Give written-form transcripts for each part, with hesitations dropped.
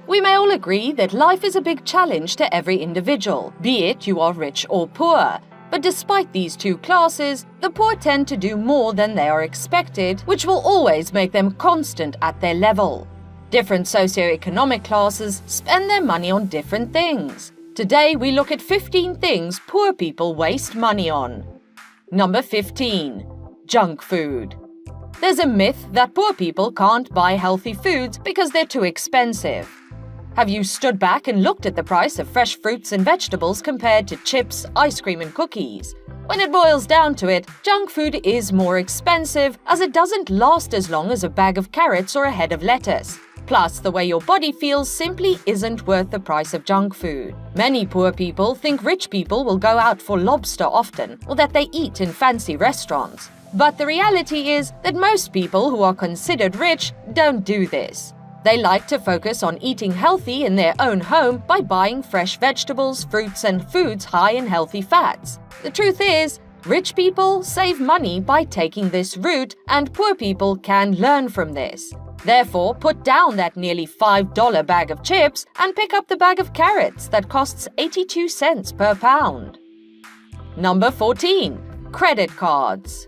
We may all agree that life is a big challenge to every individual, be it you are rich or poor. But despite these two classes, the poor tend to do more than they are expected, which will always make them constant at their level. Different socioeconomic classes spend their money on different things. Today, we look at 15 things poor people waste money on. Number 15. Junk food. There's a myth that poor people can't buy healthy foods because they're too expensive. Have you stood back and looked at the price of fresh fruits and vegetables compared to chips, ice cream and cookies? When it boils down to it, junk food is more expensive as it doesn't last as long as a bag of carrots or a head of lettuce. Plus, the way your body feels simply isn't worth the price of junk food. Many poor people think rich people will go out for lobster often or that they eat in fancy restaurants. But the reality is that most people who are considered rich don't do this. They like to focus on eating healthy in their own home by buying fresh vegetables, fruits, and foods high in healthy fats. The truth is, rich people save money by taking this route, and poor people can learn from this. Therefore, put down that nearly $5 bag of chips and pick up the bag of carrots that costs 82 cents per pound. Number 14. Credit cards.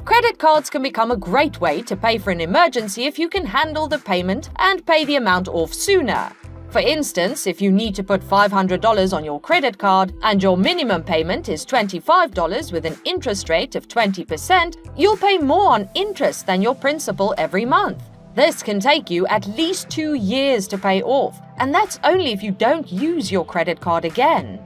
Credit cards can become a great way to pay for an emergency if you can handle the payment and pay the amount off sooner. For instance, if you need to put $500 on your credit card and your minimum payment is $25 with an interest rate of 20%, you'll pay more on interest than your principal every month. This can take you at least 2 years to pay off, and that's only if you don't use your credit card again.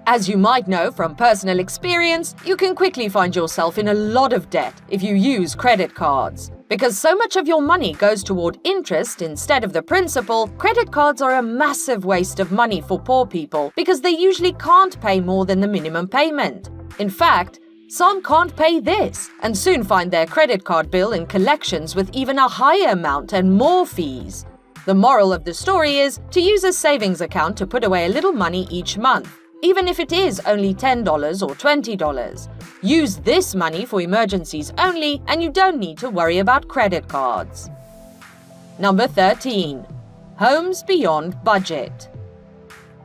As you might know from personal experience, you can quickly find yourself in a lot of debt if you use credit cards. Because so much of your money goes toward interest instead of the principal, credit cards are a massive waste of money for poor people because they usually can't pay more than the minimum payment. In fact, some can't pay this and soon find their credit card bill in collections with even a higher amount and more fees. The moral of the story is to use a savings account to put away a little money each month. Even if it is only $10 or $20. Use this money for emergencies only, and you don't need to worry about credit cards. Number 13. Homes beyond budget.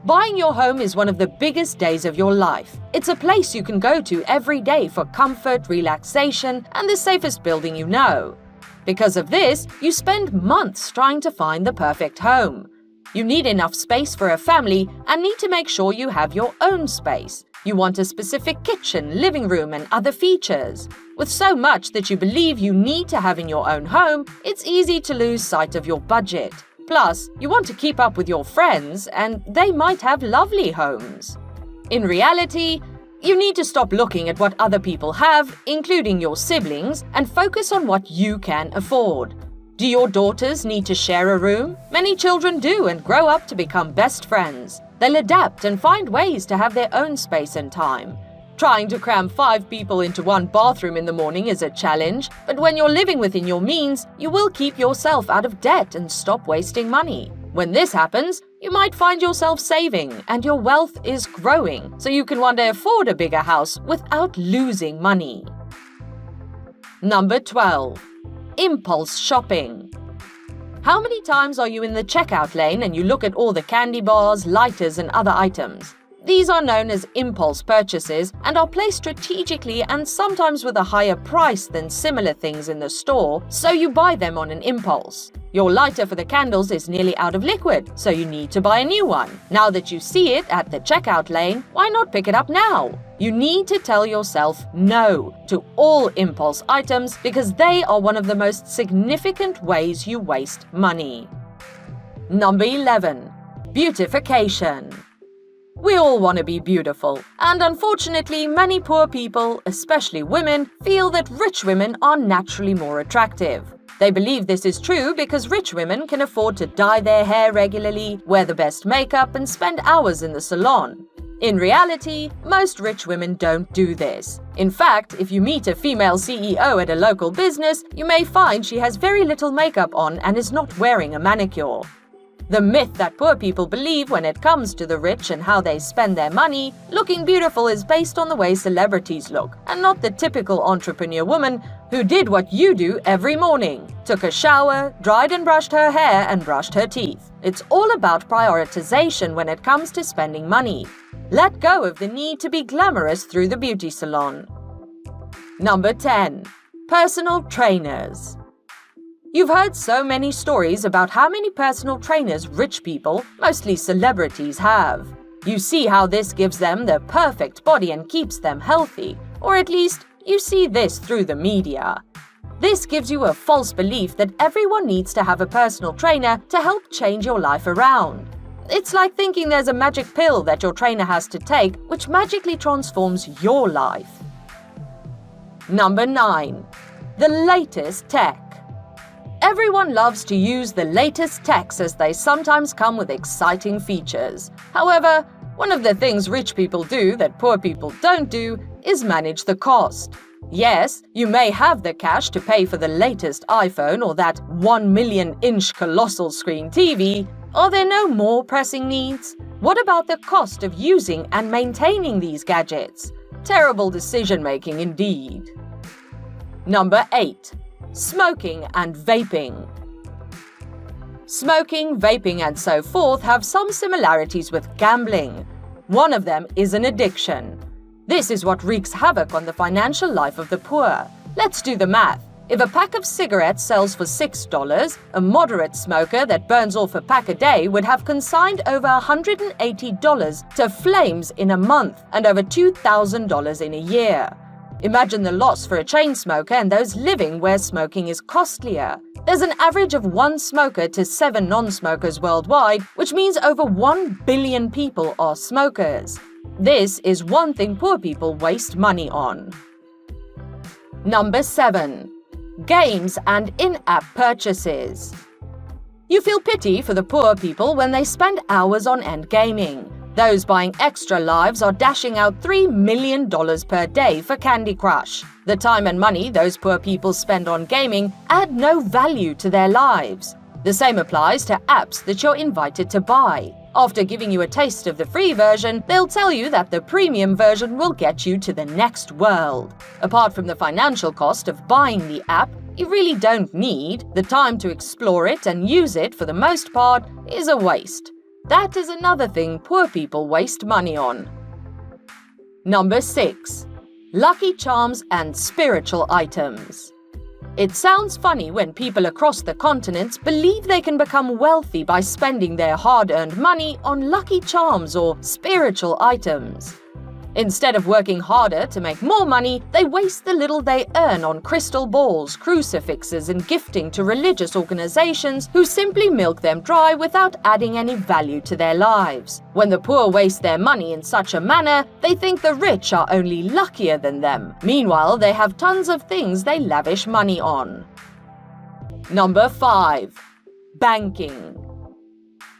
Buying your home is one of the biggest days of your life. It's a place you can go to every day for comfort, relaxation, and the safest building you know. Because of this, you spend months trying to find the perfect home. You need enough space for a family and need to make sure you have your own space. You want a specific kitchen, living room, and other features. With so much that you believe you need to have in your own home, it's easy to lose sight of your budget. Plus, you want to keep up with your friends, and they might have lovely homes. In reality, you need to stop looking at what other people have, including your siblings, and focus on what you can afford. Do your daughters need to share a room? Many children do and grow up to become best friends. They'll adapt and find ways to have their own space and time. Trying to cram 5 people into one bathroom in the morning is a challenge, but when you're living within your means, you will keep yourself out of debt and stop wasting money. When this happens, you might find yourself saving and your wealth is growing, so you can one day afford a bigger house without losing money. Number 12. Impulse shopping. How many times are you in the checkout lane and you look at all the candy bars, lighters, and other items? These are known as impulse purchases and are placed strategically and sometimes with a higher price than similar things in the store, so you buy them on an impulse. Your lighter for the candles is nearly out of liquid, so you need to buy a new one. Now that you see it at the checkout lane, why not pick it up now? You need to tell yourself no to all impulse items because they are one of the most significant ways you waste money. Number 11. Beautification. We all want to be beautiful, and unfortunately, many poor people, especially women, feel that rich women are naturally more attractive. They believe this is true because rich women can afford to dye their hair regularly, wear the best makeup, and spend hours in the salon. In reality, most rich women don't do this. In fact, if you meet a female CEO at a local business, you may find she has very little makeup on and is not wearing a manicure. The myth that poor people believe when it comes to the rich and how they spend their money, looking beautiful is based on the way celebrities look, and not the typical entrepreneur woman who did what you do every morning, took a shower, dried and brushed her hair, and brushed her teeth. It's all about prioritization when it comes to spending money. Let go of the need to be glamorous through the beauty salon. Number 10. Personal trainers. You've heard so many stories about how many personal trainers rich people, mostly celebrities, have. You see how this gives them the perfect body and keeps them healthy, or at least you see this through the media. This gives you a false belief that everyone needs to have a personal trainer to help change your life around. It's like thinking there's a magic pill that your trainer has to take, which magically transforms your life. Number 9. The latest tech. Everyone loves to use the latest techs as they sometimes come with exciting features. However, one of the things rich people do that poor people don't do is manage the cost. Yes, you may have the cash to pay for the latest iPhone or that 1 million-inch colossal screen TV. Are there no more pressing needs? What about the cost of using and maintaining these gadgets? Terrible decision-making indeed. Number 8. Smoking and vaping. Smoking, vaping, and so forth have some similarities with gambling. One of them is an addiction. This is what wreaks havoc on the financial life of the poor. Let's do the math. If a pack of cigarettes sells for $6, a moderate smoker that burns off a pack a day would have consigned over $180 to flames in a month and over $2,000 in a year. Imagine the loss for a chain smoker and those living where smoking is costlier. There's an average of 1 smoker to 7 non-smokers worldwide, which means over 1 billion people are smokers. This is one thing poor people waste money on. Number 7. Games and in-app purchases. You feel pity for the poor people when they spend hours on end gaming. Those buying extra lives are dashing out $3 million per day for Candy Crush. The time and money those poor people spend on gaming add no value to their lives. The same applies to apps that you're invited to buy. After giving you a taste of the free version, they'll tell you that the premium version will get you to the next world. Apart from the financial cost of buying the app, you really don't need. The time to explore it and use it for the most part is a waste. That is another thing poor people waste money on. Number 6. Lucky charms and spiritual items. It sounds funny when people across the continents believe they can become wealthy by spending their hard-earned money on lucky charms or spiritual items. Instead of working harder to make more money, they waste the little they earn on crystal balls, crucifixes, and gifting to religious organizations who simply milk them dry without adding any value to their lives. When the poor waste their money in such a manner, they think the rich are only luckier than them. Meanwhile, they have tons of things they lavish money on. Number 5. Banking.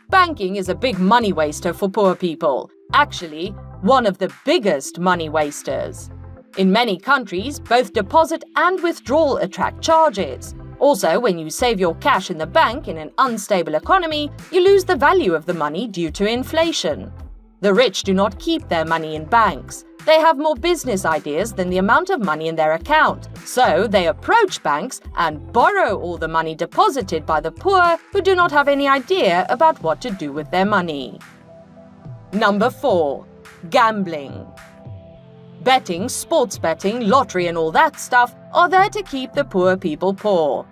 Banking is a big money waster for poor people. Actually, one of the biggest money wasters. In many countries, both deposit and withdrawal attract charges. Also, when you save your cash in the bank in an unstable economy, you lose the value of the money due to inflation. The rich do not keep their money in banks. They have more business ideas than the amount of money in their account. So they approach banks and borrow all the money deposited by the poor who do not have any idea about what to do with their money. Number 4. Gambling. Betting, sports betting, lottery and all that stuff are there to keep the poor people poor.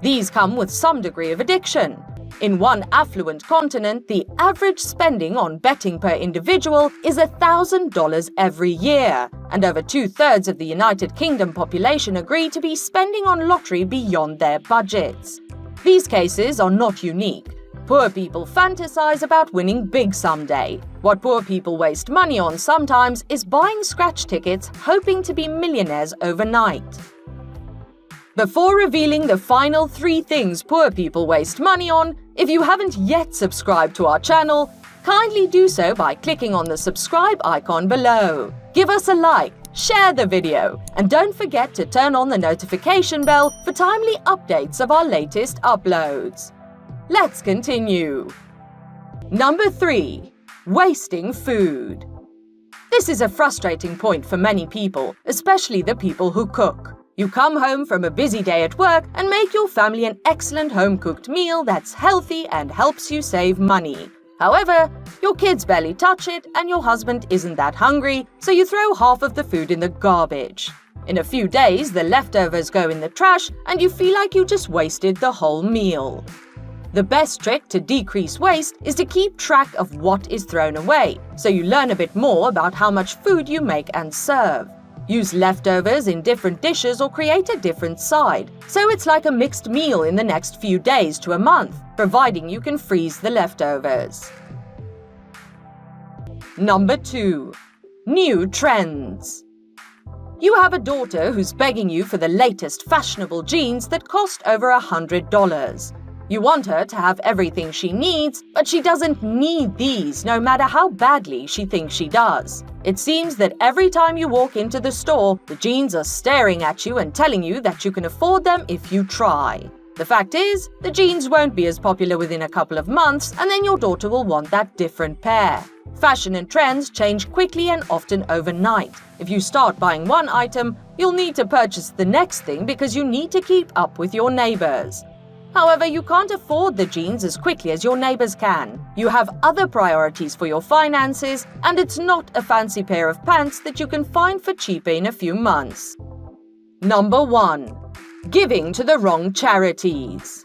These come with some degree of addiction. In one affluent continent, the average spending on betting per individual is $1,000 every year, and over 2/3 of the United Kingdom population agree to be spending on lottery beyond their budgets. These cases are not unique. Poor people fantasize about winning big someday. What poor people waste money on sometimes is buying scratch tickets, hoping to be millionaires overnight. Before revealing the final 3 things poor people waste money on, if you haven't yet subscribed to our channel, kindly do so by clicking on the subscribe icon below. Give us a like, share the video, and don't forget to turn on the notification bell for timely updates of our latest uploads. Let's continue. Number 3. Wasting food. This is a frustrating point for many people, especially the people who cook. You come home from a busy day at work and make your family an excellent home-cooked meal that's healthy and helps you save money. However, your kids barely touch it and your husband isn't that hungry, so you throw half of the food in the garbage. In a few days, the leftovers go in the trash and you feel like you just wasted the whole meal. The best trick to decrease waste is to keep track of what is thrown away, so you learn a bit more about how much food you make and serve. Use leftovers in different dishes or create a different side, so it's like a mixed meal in the next few days to a month, providing you can freeze the leftovers. Number 2. New trends. You have a daughter who's begging you for the latest fashionable jeans that cost over $100. You want her to have everything she needs, but she doesn't need these no matter how badly she thinks she does. It seems that every time you walk into the store, the jeans are staring at you and telling you that you can afford them if you try. The fact is, the jeans won't be as popular within a couple of months, and then your daughter will want that different pair. Fashion and trends change quickly and often overnight. If you start buying one item, you'll need to purchase the next thing because you need to keep up with your neighbors. However, you can't afford the jeans as quickly as your neighbors can. You have other priorities for your finances, and it's not a fancy pair of pants that you can find for cheaper in a few months. Number 1. Giving to the wrong charities.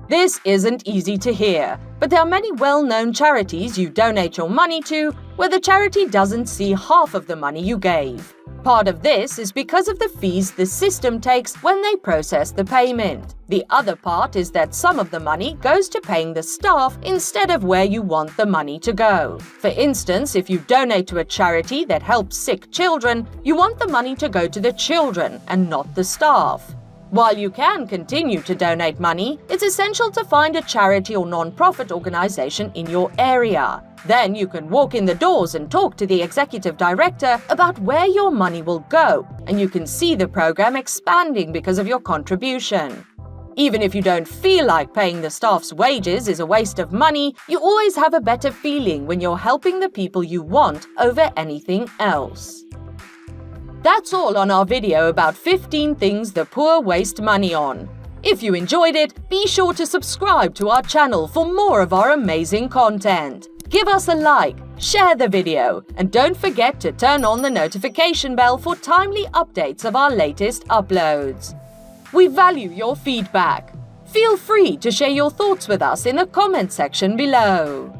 This isn't easy to hear, but there are many well-known charities you donate your money to where the charity doesn't see half of the money you gave. Part of this is because of the fees the system takes when they process the payment. The other part is that some of the money goes to paying the staff instead of where you want the money to go. For instance, if you donate to a charity that helps sick children, you want the money to go to the children and not the staff. While you can continue to donate money, it's essential to find a charity or non-profit organization in your area. Then you can walk in the doors and talk to the executive director about where your money will go, and you can see the program expanding because of your contribution. Even if you don't feel like paying the staff's wages is a waste of money, you always have a better feeling when you're helping the people you want over anything else. That's all on our video about 15 things the poor waste money on. If you enjoyed it, be sure to subscribe to our channel for more of our amazing content. Give us a like, share the video, and don't forget to turn on the notification bell for timely updates of our latest uploads. We value your feedback. Feel free to share your thoughts with us in the comment section below.